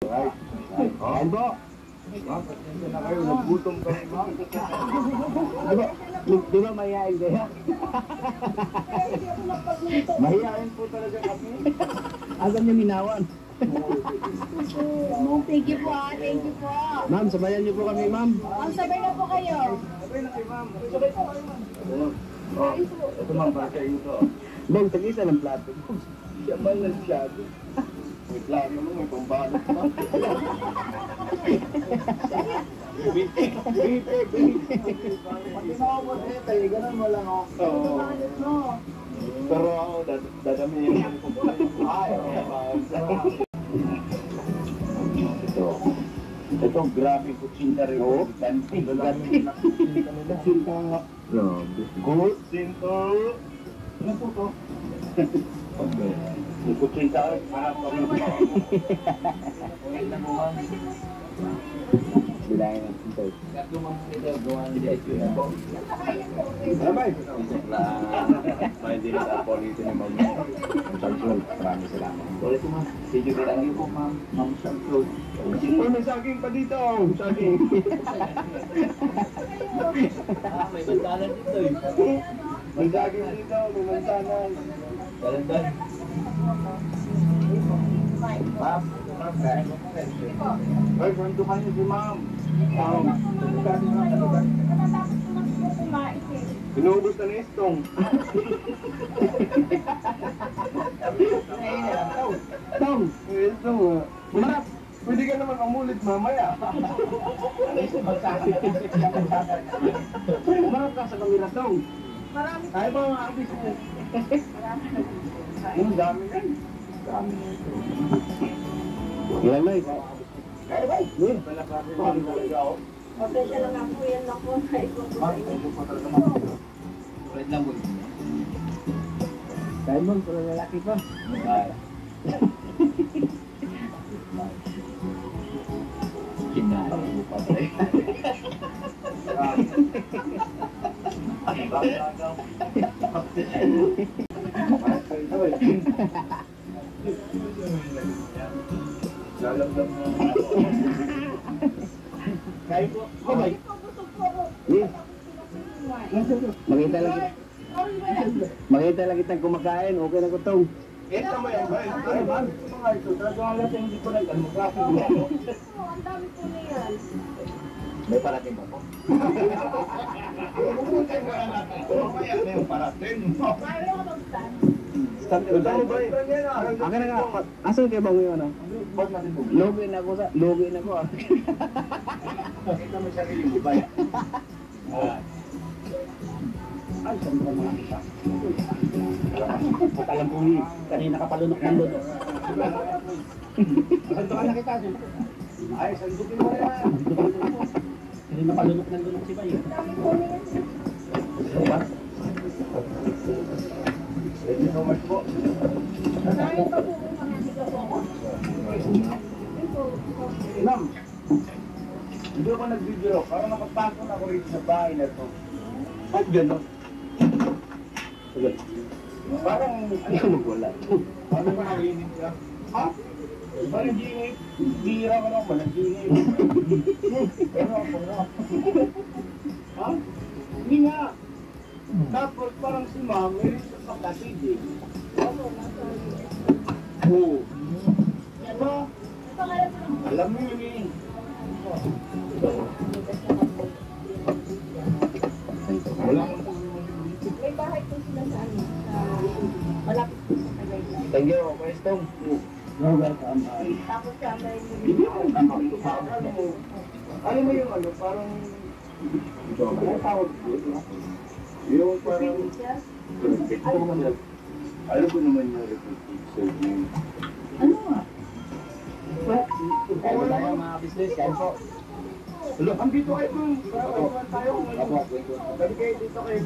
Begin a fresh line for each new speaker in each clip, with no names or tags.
Kain po. Ma'am, pasensya na kayo. Nagutom kami, ma'am. Di ba mahihain kayo? Mahihain po talaga kami. Asan niyo minawan?
Thank you po, thank you po.
Ma'am, sabayan niyo po kami, ma'am.
Ang sabay na po kayo.
Sabay na kayo, ma'am. Sabay po kayo, ma'am. Ito, ma'am, para sa inyo to. Bong, tag-isa ng plato. Siya man lang siya. May plano mo, may pambalot pa. Bitik. Pati na ako tayo, ganun mo lang ako.
Pambalot mo.
Pero ako, dadami yung ay, ito, grabe kutsinta rin. Oo. Ganti. Kutsinta nga. Kutsinta. Ano po to? Yung kutsinta rin. Bilangin ng kutsinta. Ano ba ito? Pwede na sa polito ni Ma'am Shantrol. Maraming salamat. Polito, ma'am. Sige, bilangin po, Ma'am Shantrol. May saging pa dito. Saging.
May bantalan dito eh.
May saging dito. May mansanan.
Dalandan.
Ma'am, kain mo po. Ay, kwento kayo si Ma'am. Pinuubos na ni Estong. Tong, Estong. Marap, pwede ka naman umulit mamaya. Umarap ka sa kamila, Tong.
Marami
Ay ba mga abis mo? Ang dami na. Dami na ito. Ilan na ito? Kaya ba? Yun.
Pasensya lang ako yan ako.
Ulit lang mo.
Kaya mo, puro lalaki pa.
Kinala mo pa ba eh.
Kaya po. Okay. Yes. Makita lang kitang kumakain. Okay na ko tong. Ito mo yan ba? Ano ba? Mga ito. Talagang alam sa hindi ko lang. Ano ba?
Ang dami po na yan.
May parating ba po?
Pupunta ko na natin. Mamaya na yung parating.
Kaya ako mag-stand.
Ano ba yun? Akin na nga. Asan kayo bang yun?
Ba't natin po?
Login ako sa... Login ako ah.
Ito may sarili mo ba yan?
Ay, saan ba mga isa?
Matalang po ni. Kanina kapalunok ng lodo.
Sandukan na kita. Ay, sandukin mo na.
Kanina kapalunok ng lodo si Bay.
Ang dami po na yan.
Diba?
Thank you so much po.
Marami pa po kung mga hindi po ako.
Ma'am, hindi ako nag-video. Parang nakapasok ako rito sa bahay na to. Ba't gano'n? Parang hindi ko magwala. Ano ba nakinig ka? Ha? Parang gingit. Bira ka naman. Nag-gingit. Pero ako na. Ha? Hindi nga. Tapos parang si Ma'am, may rin sa pagkatid eh. Oo. Diba? Alam mo yun eh. Wala kang
May bahay po sila sa ano, sa malapit po sa Tagaytay.
Thank you, Kwestong. No, welcome.
Tapos sa may
Ano mo yung ano, parang... Ano tawag dito? Yung parang... Alam ko naman yung reputation.
ano nga?
Kaya ba tayo mga business? Kaya po.
Hello, andito kayo dun. Kailan tayo? Bali kayo dito kayo.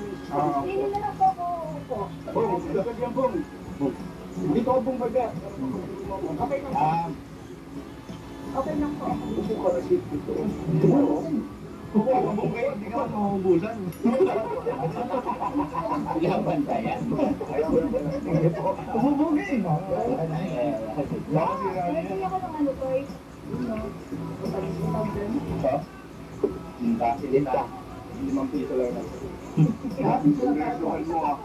Hindi na lang po ako po.
Bong, dapat yan, Bong. Dito ako, Bong, baga.
Okay lang po. Okay lang po.
Upo ka na seat dito. Upo ka, Bong, kayo. Hindi ka man mahubusan.
Ilang bantayan.
Ayaw ko naman. Umubugi.
Bibili ako ng ano, toys.
Ito? Kasi dito. 5 piso lang na. Sugal mo ah.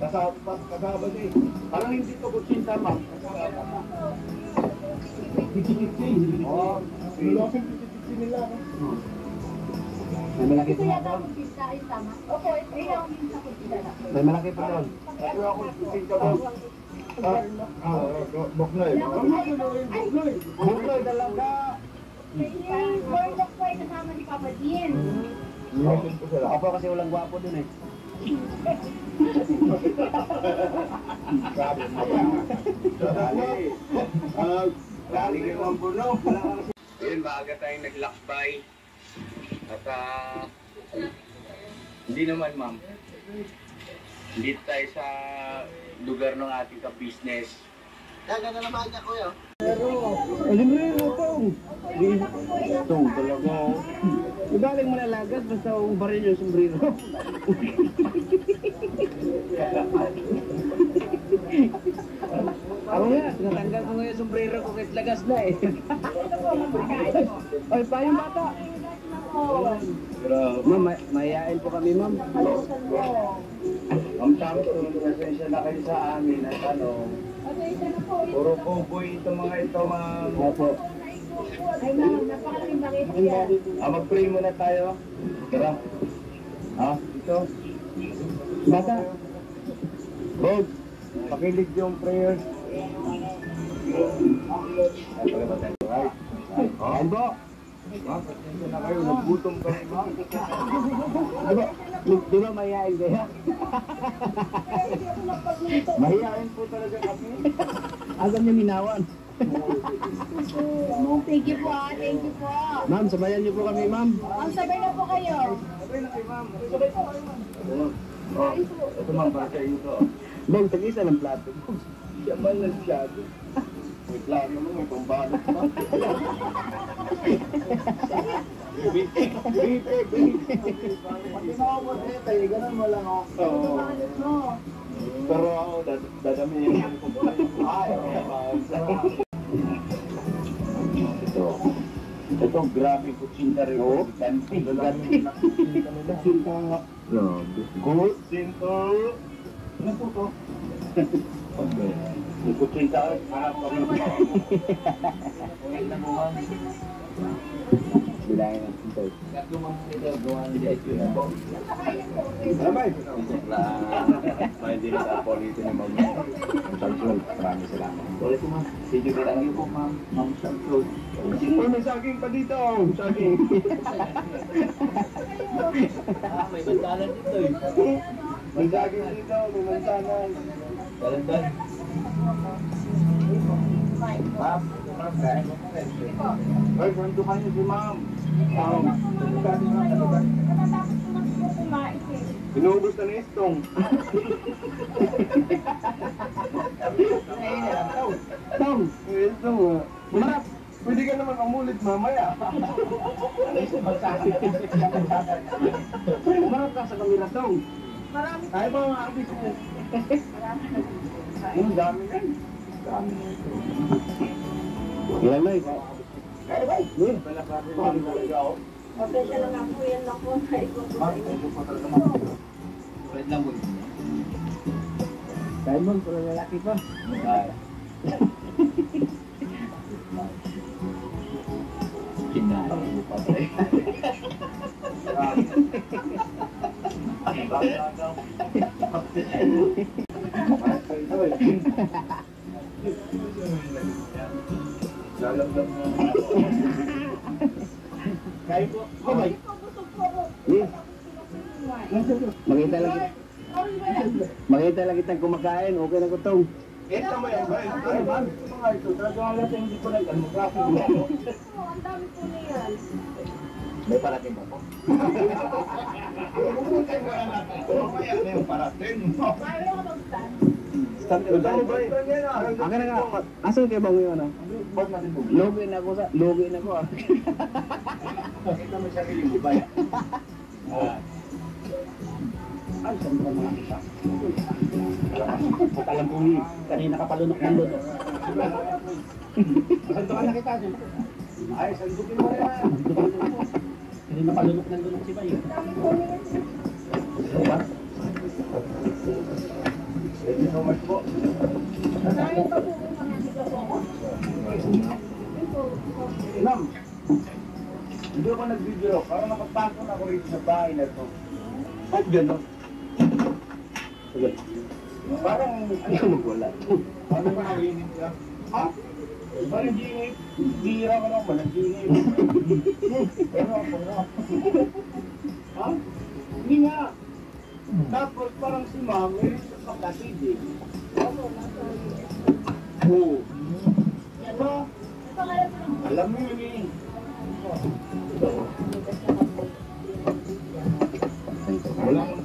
Kasama siya eh. Parang hindi to kutsinta ma'am. Oo. Nilosin kitsi nila.
May malaki
Ito
pa
yata
doon.
ang pizza, ay tama. Opo, ito yung pizza ko sila.
May malaki pa doon.
Kasi ako kutsinta mo. Buknoy. Buknoy talaga.
Lord of Fire kasama ni Papa Dean.
Nilosin ko sila.
Ako kasi walang gwapo doon eh.
Grabe mo. Lali ka ng puno. Yun, maaga tayong naglakbay. At hindi naman ma'am. Hindi tayo sa lugar ng ating ka-business.
Kaya na naman niya kuya.
Sombrero tong.
Itong talaga. Ibaling mo nalagas basta ang baril yung sombrero. Ako nga, tinatanggal ko ngayon sombrero ko kahit lagas na eh. Ay, pa yung bata. Ma'am, mayayain po kami ma'am.
Ang Samson, presensya na kayo sa amin at puro kuboy ito mga ito ma'am.
Opo.
Ay, ma'am, napakalaking bakit yan.
Mag-pray muna tayo. Tara. Ito.
Bata.
Bog, pakilig yung prayer.
Kain po.
Pasensya na kayo, nagutom kami ma'am.
Di ba mayayain kaya?
Mahihain po talaga kami.
Agam niya minawan.
Thank you po, thank you po.
Ma'am, sabayan niyo po kami ma'am.
Ang sabay na po kayo.
Ito ma'am, para sa inyo to.
Bong, tag-isa ng plato.
Siya man lang siya. May plano mo, may pambalot pa. Bipe. Pati nakapot eh, tayo ganun mo lang ako. Pero ako, dadamihin ko. Ito, grabe kutsinta rin. Oo. Ganti. Kutsinta. Kutsinta. Ano po to? Yung kutsinta, harap pa rin.
Bilangin natin ito.
Ano ba ito? May din sa polito ni Ma'am Samson. Maraming salamat.
Ulit mo ma'am. Sige, bilangin po ma'am. Ma'am Samson.
Oh, may saging pa dito. Saging.
May bantalan dito eh.
May saging dito. May mansanan.
Dalan-dalan.
Ma'am, ay, ganito kayo si Ma'am. Inubos na ni Estong. Tong, Estong. Marap, pwede ka naman amulit mamaya.
Umarap ka sa kamera Tong.
Marami
Ay ba mga business? Ang dami na. Dami.
Ilan na eh.
Ay, bay. Palapapin ko talaga ako.
Pasensya lang ako yan ako na ikukuha.
Ma'am, ito po talaga ma'am.
Wait lang mo. Dahil mo, puro lalaki pa. Kinain mo pa ba eh.
Kain po. Kamay.
Makita lang kitang kumakain, okay na ko Tong.
Ito mo yan ba? Ano ba? Ito nga ito. Talaga nga natin hindi ko lang ano.
Ang dami po na yan.
May parating pa po.
Pupunta mo na natin. Mamaya na yung parating.
Ayaw ako mag-stand.
Ito mo ba ito yan?
Akin na nga, asan kayo bang yun?
Ba't natin mo?
Login ako sa, login ako ah.
Ito mo sarili mo ba yan? Ay, saan ba mga isa?
At alam ko kanina ka palunok ng luto. Sandukan na kita.
Ay, sandukin mo na.
Hindi napalunok ng lunok si Bayo.
Diba? Thank you so much po.
Dahil pa po kung mga nila po ako.
Ma'am, hindi ako nagbibiro. Parang nakapasok ako rito sa bahay na to.
Ba't gano'n?
Parang,
Hindi ko magwala.
ano ba naginip ka? Ha? Parang ginip. Bira ka naman, naginip. Pero ako na. Ha? Hindi nga. Tapos parang si ma'am, may kapatid eh.
Opo, nasa
Oo. Diba?
pangalan ko lang.
Alam mo yun eh. Wala kang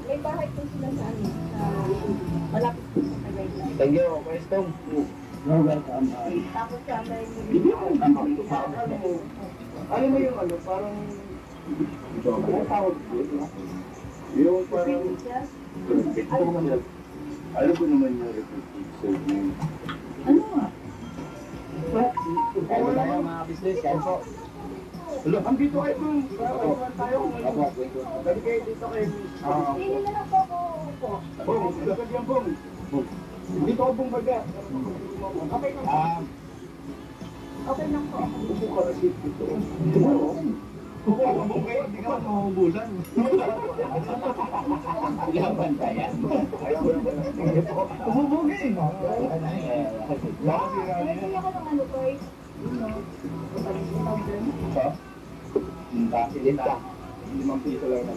May bahay po sila sa ano, sa malapit po sa Tagaytay.
Thank you, Kwestong. You're welcome.
Tapos sa may
Hindi ako alam mo. Alam mo yung ano, parang ano tawag ko? Yung parang alam ko naman yung reputation.
ano nga?
Kaya po tayo mga business, kaya po.
Andito kayo dun. Kailan tayo ngayon? Dali kayo dito kayo.
Pili na lang po ako po.
Bong, lagad yan bong. Dito ako bong baga.
Okay lang po. Okay lang po.
Upo ka kasi dito. Upo ka bong kayo, hindi ka mahubusan.
Laban tayo.
Ayaw ko naman. Umubugi. Lakas yung rally
Pili ako ng ano ko eh.
Ha?
Kasi din ka.
5 piso lang na.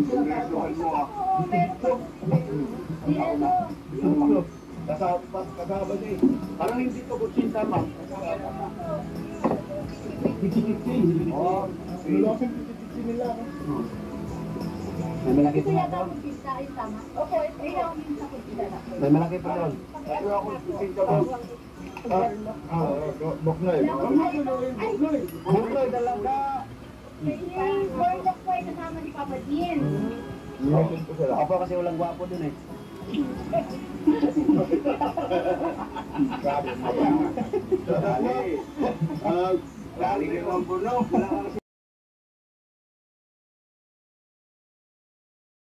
Kongresuhan mo ah.
Oo, meron po. Dinero.
Kasama din. Parang hindi to kutsin tama. Oh, lulosing titi nila.
May malaki
Ito
pa
yata
doon.
ang pizza ay tama. Opo, ito yung pizza ko pinala.
May malaki pa doon.
Pero ako kutsin ka ba? Boknoy.
Bukloy talaga.
Born of White kasama ni Papa Dean.
Ako kasi walang gwapo doon eh.
Grabe mo. Dali. Dali ka naman puno. Wala ka kasi